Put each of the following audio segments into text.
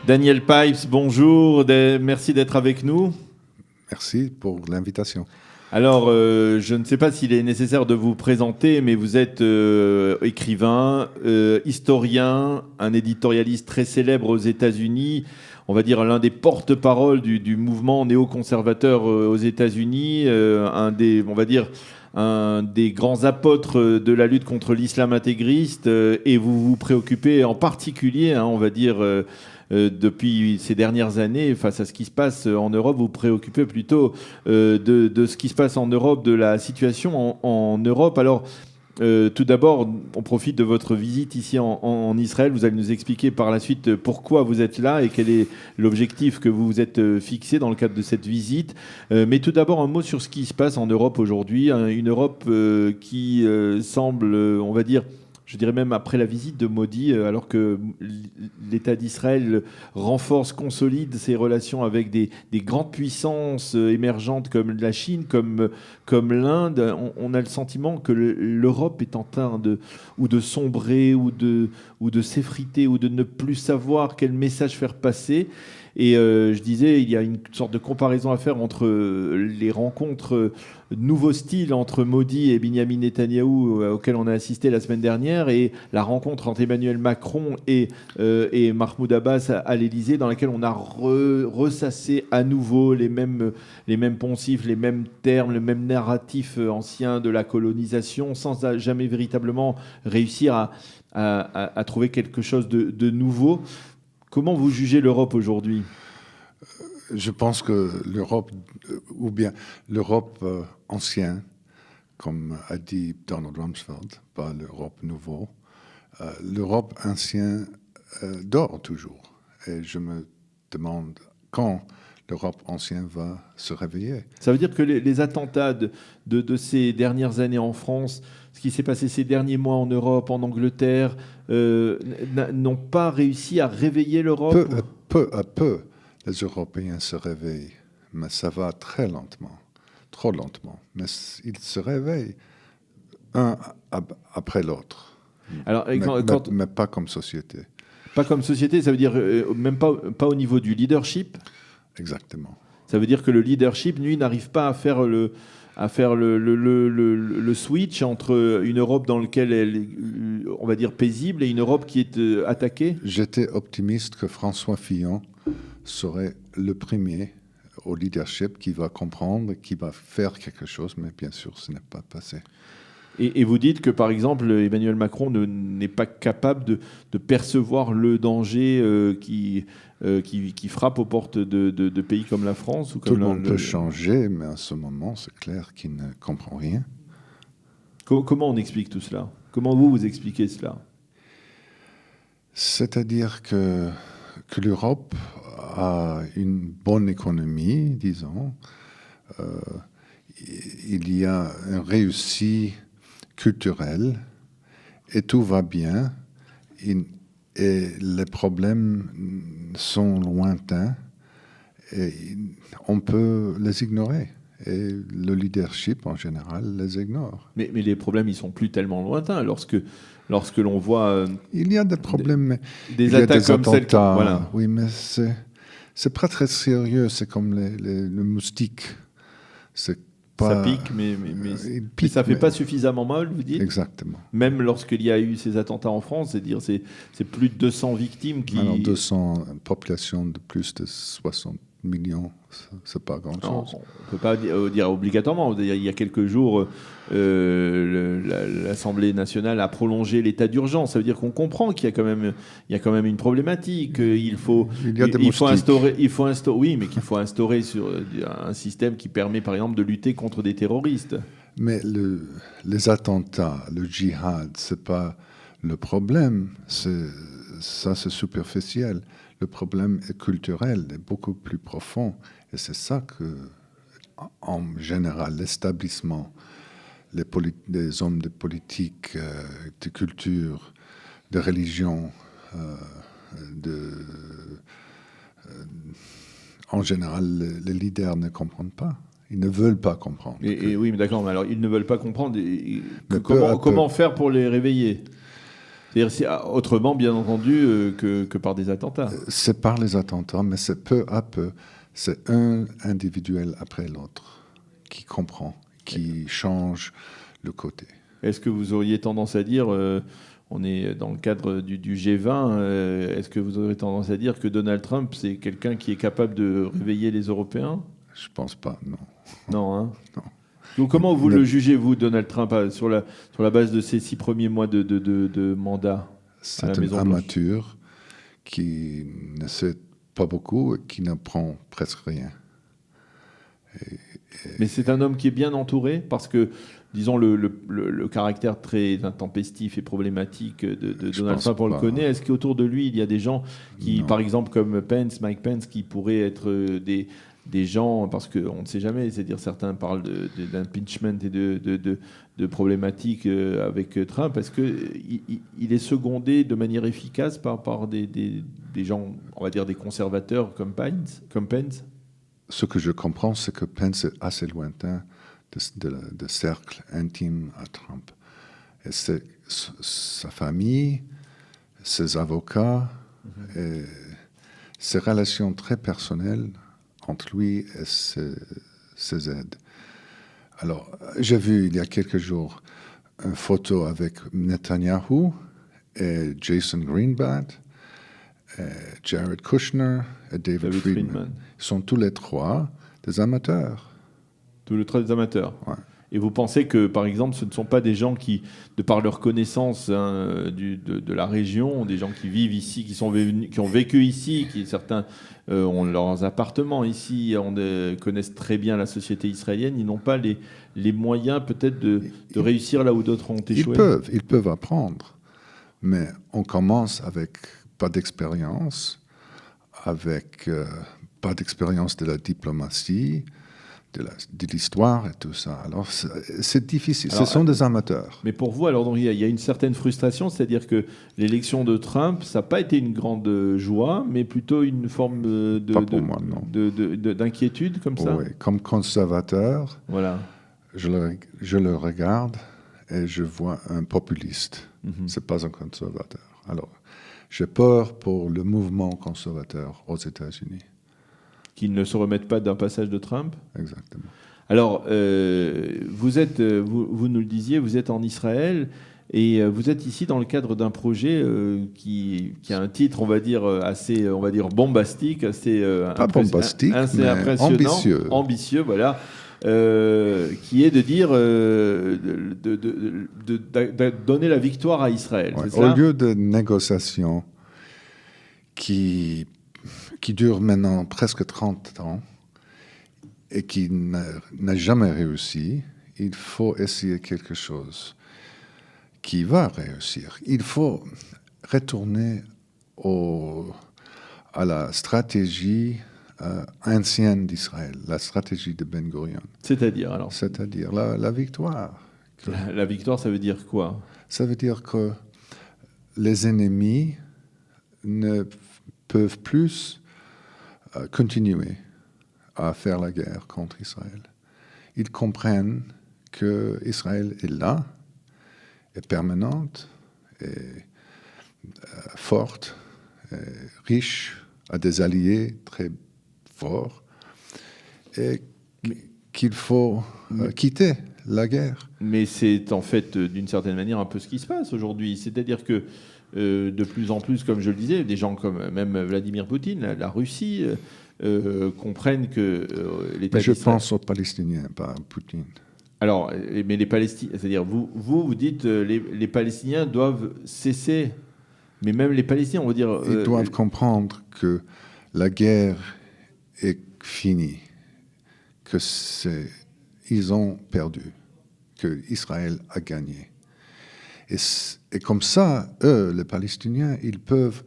Daniel Pipes, bonjour, merci d'être avec nous. Merci pour l'invitation. Alors, je ne sais pas s'il est nécessaire de vous présenter, mais vous êtes écrivain, historien, un éditorialiste très célèbre aux États-Unis, on va dire l'un des porte-paroles du mouvement néoconservateur aux États-Unis, un des grands apôtres de la lutte contre l'islam intégriste, et vous vous préoccupez en particulier, depuis ces dernières années, face à ce qui se passe en Europe, vous vous préoccupez plutôt de ce qui se passe en Europe, de la situation en Europe. Alors, tout d'abord, on profite de votre visite ici en Israël. Vous allez nous expliquer par la suite pourquoi vous êtes là et quel est l'objectif que vous vous êtes fixé dans le cadre de cette visite. Mais tout d'abord, un mot sur ce qui se passe en Europe aujourd'hui. Une Europe qui semble, on va dire, je dirais même après la visite de Modi, alors que l'État d'Israël renforce, consolide ses relations avec des grandes puissances émergentes comme la Chine, comme l'Inde, on a le sentiment que l'Europe est en train de sombrer, ou de s'effriter, ou de ne plus savoir quel message faire passer. Et je disais, il y a une sorte de comparaison à faire entre les rencontres nouveau style entre Modi et Benyamin Netanyahou auquel on a assisté la semaine dernière, et la rencontre entre Emmanuel Macron et Mahmoud Abbas à l'Élysée, dans laquelle on a ressassé à nouveau les mêmes poncifs, les mêmes termes, le même narratif ancien de la colonisation, sans jamais véritablement réussir à trouver quelque chose de nouveau. Comment vous jugez l'Europe aujourd'hui ? Je pense que l'Europe, ou bien l'Europe ancienne, comme a dit Donald Rumsfeld, pas l'Europe nouveau, l'Europe ancienne dort toujours. Et je me demande quand l'Europe ancienne va se réveiller. Ça veut dire que les attentats de ces dernières années en France, ce qui s'est passé ces derniers mois en Europe, en Angleterre, n'ont pas réussi à réveiller l'Europe ? Peu à peu, les Européens se réveillent, mais ça va très lentement, trop lentement. Mais ils se réveillent un après l'autre. Alors, mais pas comme société. Pas comme société, ça veut dire même pas au niveau du leadership ? Exactement. Ça veut dire que le leadership, lui, n'arrive pas à faire le switch entre une Europe dans laquelle elle est, on va dire, paisible, et une Europe qui est attaquée ? J'étais optimiste que François Fillon serait le premier au leadership qui va comprendre, qui va faire quelque chose, mais bien sûr, ce n'est pas passé. Et vous dites que, par exemple, Emmanuel Macron n'est pas capable de percevoir le danger qui frappe aux portes de pays comme la France ou comme Tout le monde peut changer, mais à ce moment, c'est clair qu'il ne comprend rien. Comment on explique tout cela ? Comment vous expliquez cela ? C'est-à-dire que l'Europe a une bonne économie, disons. Il y a une réussite culturelle et tout va bien. Et les problèmes sont lointains et on peut les ignorer. Et le leadership, en général, les ignore. Mais les problèmes, ils sont plus tellement lointains. Lorsque l'on voit... il y a des problèmes. Des attaques comme celle... Voilà. Oui, mais c'est pas très sérieux. C'est comme le moustique. Ça pique, mais ça ne fait pas suffisamment mal, vous dites ? Exactement. Même lorsqu'il y a eu ces attentats en France, c'est plus de 200 victimes qui... Alors 200, population de plus de 60 millions, c'est pas grand-chose. On ne peut pas dire obligatoirement. Il y a quelques jours, l'Assemblée nationale a prolongé l'état d'urgence. Ça veut dire qu'on comprend qu'il y a quand même une problématique. Il faut instaurer, oui, mais qu'il faut instaurer sur un système qui permet, par exemple, de lutter contre des terroristes. Mais les attentats, le djihad, c'est pas le problème. C'est superficiel. Le problème est culturel, est beaucoup plus profond. Et c'est ça que, en général, l'établissement, les hommes de politique, de culture, de religion, en général, les leaders ne comprennent pas. Ils ne veulent pas comprendre. Oui, mais d'accord. Mais alors, ils ne veulent pas comprendre. Comment faire pour les réveiller ? C'est-à-dire, c'est autrement, bien entendu, que par des attentats. C'est par les attentats, mais c'est peu à peu. C'est un individuel après l'autre qui comprend, qui change le côté. Est-ce que vous auriez tendance à dire, on est dans le cadre du G20, est-ce que vous auriez tendance à dire que Donald Trump, c'est quelqu'un qui est capable de réveiller les Européens? Je pense pas, non. Non, hein? Non. Donc comment vous le jugez, vous, Donald Trump, sur la base de ses 6 premiers mois de mandat à la C'est un Maison-Blanche? amateur qui ne sait pas beaucoup et qui n'apprend presque rien. Mais c'est un homme qui est bien entouré parce que, disons, le caractère très intempestif et problématique de Je Donald pense Trump, on le pas. connaît. Est-ce qu'autour de lui, il y a des gens qui, Non. par exemple, comme Mike Pence, qui pourraient être des gens, parce qu'on ne sait jamais, c'est-à-dire certains parlent d'impeachment et de problématiques avec Trump. Est-ce qu'il est secondé de manière efficace par des gens, on va dire des conservateurs comme Pence? Ce que je comprends, c'est que Pence est assez lointain de cercle intime à Trump. Et c'est sa famille, ses avocats, et ses relations très personnelles entre lui et ses aides. Alors, j'ai vu il y a quelques jours une photo avec Netanyahu et Jason Greenblatt, et Jared Kushner et David Friedman. Ils sont tous les trois des amateurs. Tous les trois des amateurs. Ouais. Et vous pensez que, par exemple, ce ne sont pas des gens qui, de par leur connaissance de la région, des gens qui vivent ici, qui ont vécu ici, certains ont leurs appartements ici, connaissent très bien la société israélienne, ils n'ont pas les moyens peut-être de réussir là où d'autres ont échoué? Ils peuvent apprendre, mais on commence avec pas d'expérience, avec pas d'expérience de la diplomatie, de l'histoire et tout ça. Alors, c'est difficile. Ce sont des amateurs. Mais pour vous, alors, donc, il y a une certaine frustration, c'est-à-dire que l'élection de Trump, ça n'a pas été une grande joie, mais plutôt une forme Pas pour moi, non. d'inquiétude, comme ça? Oui, comme conservateur, Voilà. je le regarde et je vois un populiste. C'est pas un conservateur. Alors, j'ai peur pour le mouvement conservateur aux États-Unis. Qu'ils ne se remettent pas d'un passage de Trump? Exactement. Alors, vous nous le disiez, vous êtes en Israël et vous êtes ici dans le cadre d'un projet qui a un titre, on va dire, assez bombastique, assez, Pas bombastique, assez mais impressionnant. Ambitieux, voilà. Qui est de dire de donner la victoire à Israël. Ouais, c'est ça? au lieu de négociations qui dure maintenant presque 30 ans et qui n'a jamais réussi, il faut essayer quelque chose qui va réussir. Il faut retourner à la stratégie ancienne d'Israël, la stratégie de Ben Gurion. C'est-à-dire, alors? C'est-à-dire la victoire. La victoire, ça veut dire quoi? Ça veut dire que les ennemis ne peuvent plus continuer à faire la guerre contre Israël. Ils comprennent que Israël est là, est permanente, est forte, est riche, a des alliés très forts, et qu'il faut quitter la guerre. Mais c'est en fait, d'une certaine manière, un peu ce qui se passe aujourd'hui. C'est-à-dire que de plus en plus, comme je le disais, des gens comme même Vladimir Poutine, la Russie, comprennent que l'État Mais je d'Israël... pense aux Palestiniens, pas à Poutine. Alors, mais les Palestiniens, c'est-à-dire vous dites les Palestiniens doivent cesser, mais même les Palestiniens, on va dire... Ils doivent comprendre que la guerre est finie, que ils ont perdu, que Israël a gagné. Et comme ça, eux, les Palestiniens, ils peuvent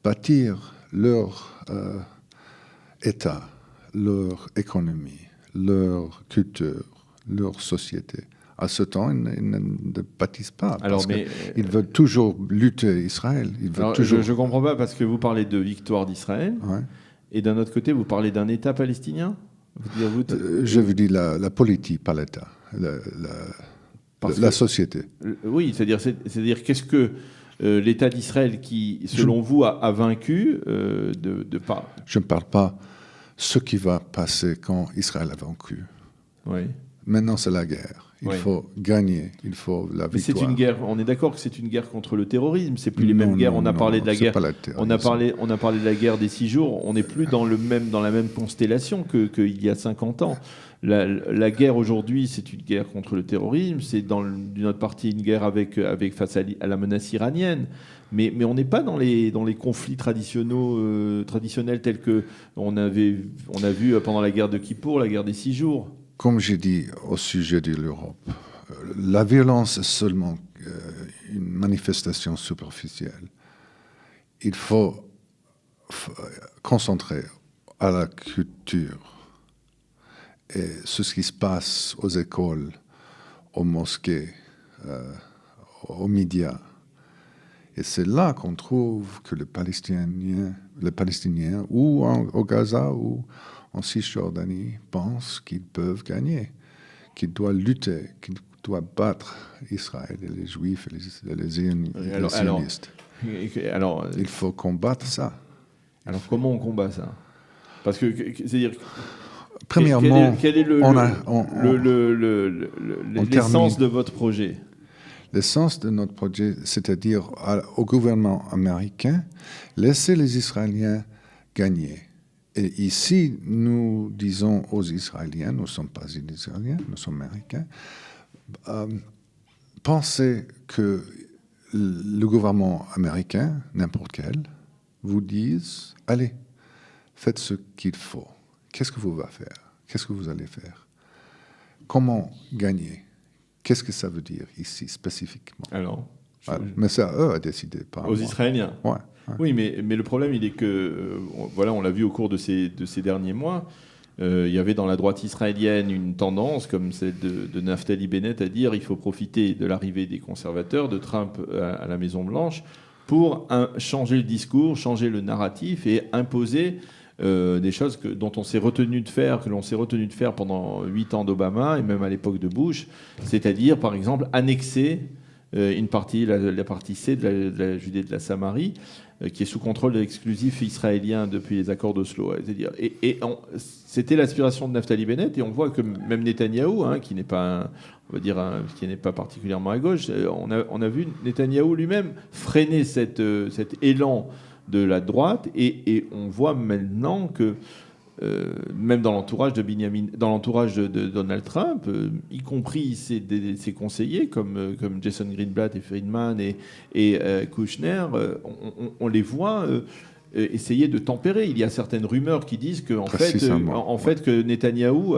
bâtir leur État, leur économie, leur culture, leur société. À ce temps, ils ne bâtissent pas. Alors, parce qu'ils veulent toujours lutter Israël. Je ne comprends pas parce que vous parlez de victoire d'Israël et d'un autre côté, vous parlez d'un État palestinien. Je vous dis la politique, pas l'État. La société. Oui, c'est-à-dire qu'est-ce que l'État d'Israël qui, selon vous, a vaincu de pas. Je ne parle pas ce qui va passer quand Israël a vaincu. Oui. Maintenant, c'est la guerre. Il faut gagner, il faut la victoire. Mais c'est une guerre. On est d'accord que c'est une guerre contre le terrorisme. C'est plus les mêmes guerres. On a parlé de la guerre. On a parlé de la guerre des 6 jours. On n'est plus dans la même constellation qu'il y a 50 ans. La guerre aujourd'hui, c'est une guerre contre le terrorisme. C'est d'une autre partie une guerre face à la menace iranienne. Mais on n'est pas dans les conflits traditionnels tels que on a vu pendant la guerre de Kippour, la guerre des 6 jours. Comme j'ai dit au sujet de l'Europe, la violence est seulement une manifestation superficielle. Il faut concentrer à la culture et ce qui se passe aux écoles, aux mosquées, aux médias. Et c'est là qu'on trouve que les Palestiniens ou au Gaza ou en Cisjordanie pensent qu'ils peuvent gagner, qu'ils doivent lutter, qu'ils doivent battre Israël et les Juifs et les sionistes. Il faut combattre ça. Alors comment on combat ça? Parce que c'est-à-dire, premièrement, quel est l'essence de votre projet? L'essence de notre projet, c'est-à-dire au gouvernement américain, laisser les Israéliens gagner. Et ici, nous disons aux Israéliens, nous ne sommes pas Israéliens, nous sommes Américains, pensez que le gouvernement américain, n'importe quel, vous dise, allez, faites ce qu'il faut. Qu'est-ce que vous allez faire? Qu'est-ce que vous allez faire? Comment gagner? Qu'est-ce que ça veut dire ici, spécifiquement? Mais c'est à eux à décider, pas aux Israéliens. Ouais. Oui, mais le problème, il est que, on l'a vu au cours de ces derniers mois, il y avait dans la droite israélienne une tendance, comme celle de Naftali Bennett, à dire qu'il faut profiter de l'arrivée des conservateurs, de Trump à la Maison-Blanche, pour changer le discours, changer le narratif et imposer des choses dont on s'est retenu de faire, que l'on s'est retenu de faire pendant 8 ans d'Obama et même à l'époque de Bush, c'est-à-dire, par exemple, annexer une partie, la partie C de la Judée de la Samarie, qui est sous contrôle exclusif israélien depuis les accords d'Oslo. C'est-à-dire, c'était l'aspiration de Naftali Bennett, et on voit que même Netanyahou, qui n'est pas, qui n'est pas particulièrement à gauche, on a vu Netanyahou lui-même freiner cet élan de la droite, et on voit maintenant que même dans l'entourage de Donald Trump, y compris ses conseillers comme Jason Greenblatt et Friedman et Kushner, on les voit essayer de tempérer. Il y a certaines rumeurs qui disent que que Netanyahou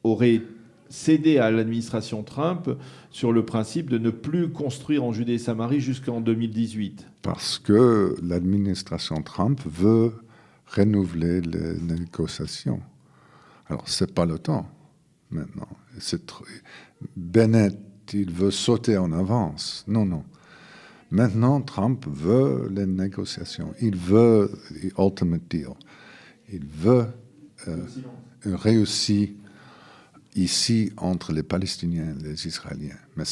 aurait cédé à l'administration Trump sur le principe de ne plus construire en Judée et Samarie jusqu'en 2018. Parce que l'administration Trump veut renouveler les négociations. Alors, ce n'est pas le temps maintenant. Bennett, il veut sauter en avance. Non. Maintenant, Trump veut les négociations. Il veut l'ultimate deal. Il veut une réussite ici entre les Palestiniens et les Israéliens. Mais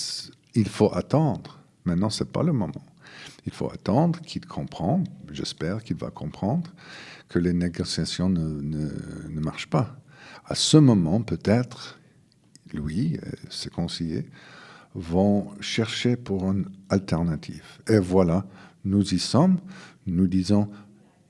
il faut attendre. Maintenant, ce n'est pas le moment. Il faut attendre qu'il comprenne, j'espère qu'il va comprendre, que les négociations ne marchent pas. À ce moment, peut-être, lui et ses conseillers vont chercher pour une alternative. Et voilà, nous y sommes, nous disons,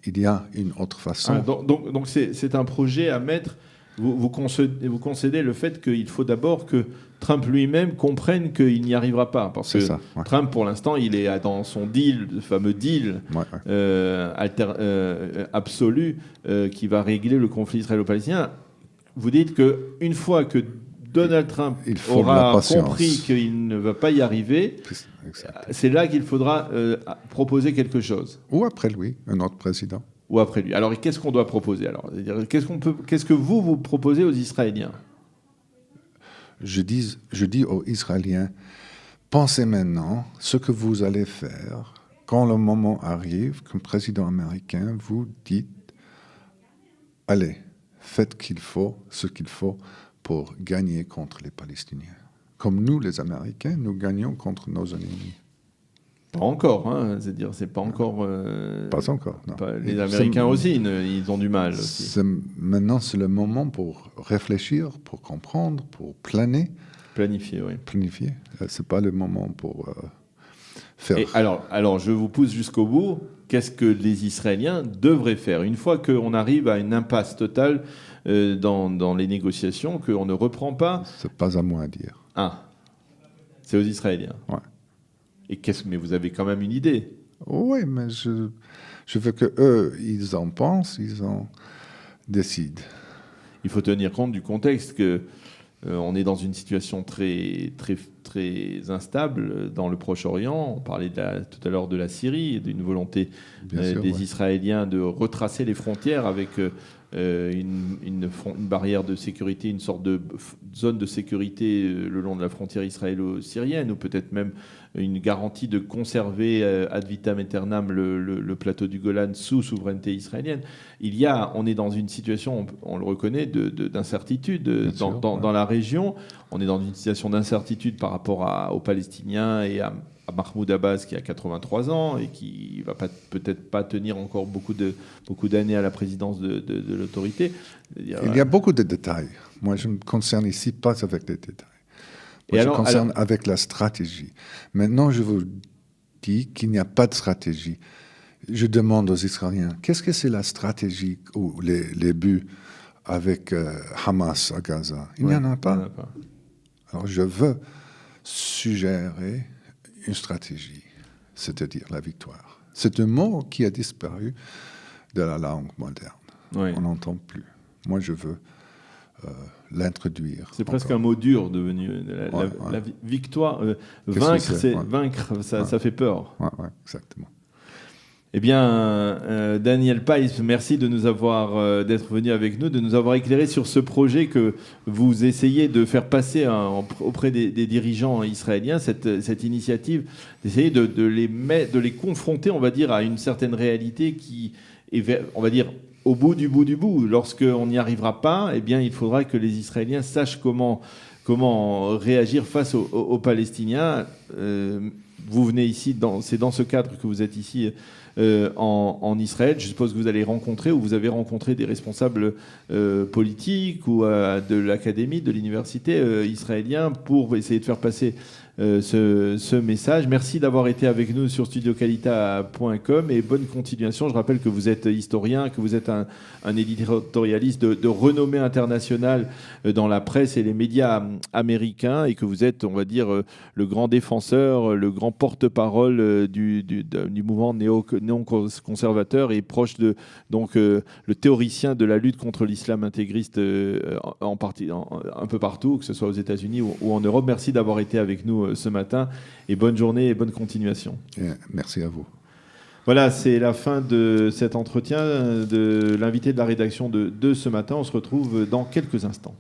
il y a une autre façon. Donc c'est un projet à mettre. Vous concédez le fait qu'il faut d'abord que Trump lui-même comprenne qu'il n'y arrivera pas. Parce que Trump, pour l'instant, il est dans son deal, le fameux deal absolu qui va régler le conflit israélo-palestinien. Vous dites qu'une fois que Donald Trump aura compris qu'il ne va pas y arriver, c'est là qu'il faudra proposer quelque chose. Ou après lui, un autre président. Ou après lui. Alors, qu'est-ce qu'on doit proposer alors? Qu'est-ce que vous proposez aux Israéliens? Je dis aux Israéliens, pensez maintenant ce que vous allez faire quand le moment arrive, comme président américain, vous dites, allez, faites ce qu'il faut pour gagner contre les Palestiniens. Comme nous, les Américains, nous gagnons contre nos ennemis. Pas encore, hein, c'est-à-dire c'est pas encore. Pas encore, non. Les Américains aussi, ils ont du mal aussi. Maintenant, c'est le moment pour réfléchir, pour comprendre, pour planer. Planifier, oui. Planifier. C'est pas le moment pour faire. Et alors, je vous pousse jusqu'au bout. Qu'est-ce que les Israéliens devraient faire une fois qu'on arrive à une impasse totale dans les négociations, qu'on ne reprend pas? C'est pas à moi à dire. Ah, c'est aux Israéliens. Ouais. Et mais vous avez quand même une idée. Oui, mais je veux que eux, ils en pensent, ils en décident. Il faut tenir compte du contexte que on est dans une situation très, très, très instable dans le Proche-Orient. On parlait tout à l'heure de la Syrie et d'une volonté des Israéliens de retracer les frontières avec une barrière de sécurité, une sorte de zone de sécurité le long de la frontière israélo-syrienne, ou peut-être même une garantie de conserver ad vitam aeternam le plateau du Golan sous souveraineté israélienne. On est dans une situation, on le reconnaît, d'incertitude dans la région. On est dans une situation d'incertitude par rapport aux Palestiniens et à Mahmoud Abbas qui a 83 ans et qui va peut-être pas tenir encore beaucoup d'années à la présidence de l'autorité. Il y a beaucoup de détails. Moi, je me concerne ici pas avec les détails. Moi, je me concerne avec la stratégie. Maintenant, je vous dis qu'il n'y a pas de stratégie. Je demande aux Israéliens, qu'est-ce que c'est la stratégie ou les buts avec Hamas à Gaza? Il n'y en a pas. Alors, je veux suggérer une stratégie, c'est-à-dire la victoire. C'est un mot qui a disparu de la langue moderne. Oui. On n'entend plus. Moi, je veux l'introduire. C'est presque un mot dur devenu. La victoire, vaincre, ça fait peur. Ouais, exactement. Eh bien, Daniel Pais, merci de nous avoir d'être venu avec nous, de nous avoir éclairé sur ce projet que vous essayez de faire passer auprès des dirigeants israéliens, cette initiative d'essayer de les confronter, on va dire, à une certaine réalité qui est, on va dire, au bout du bout du bout. Lorsqu'on n'y arrivera pas, eh bien, il faudra que les Israéliens sachent comment réagir face aux Palestiniens. Vous venez ici, c'est dans ce cadre que vous êtes ici en Israël. Je suppose que vous allez rencontrer ou vous avez rencontré des responsables politiques ou de l'académie, de l'université israélien pour essayer de faire passer ce message. Merci d'avoir été avec nous sur studiocalita.com et bonne continuation. Je rappelle que vous êtes historien, que vous êtes un éditorialiste de renommée internationale dans la presse et les médias américains et que vous êtes, on va dire, le grand défenseur, le grand porte-parole du mouvement néo-conservateur et proche de le théoricien de la lutte contre l'islam intégriste un peu partout, que ce soit aux États-Unis ou en Europe. Merci d'avoir été avec nous ce matin et bonne journée et bonne continuation. Merci à vous. Voilà, c'est la fin de cet entretien de l'invité de la rédaction de ce matin. On se retrouve dans quelques instants.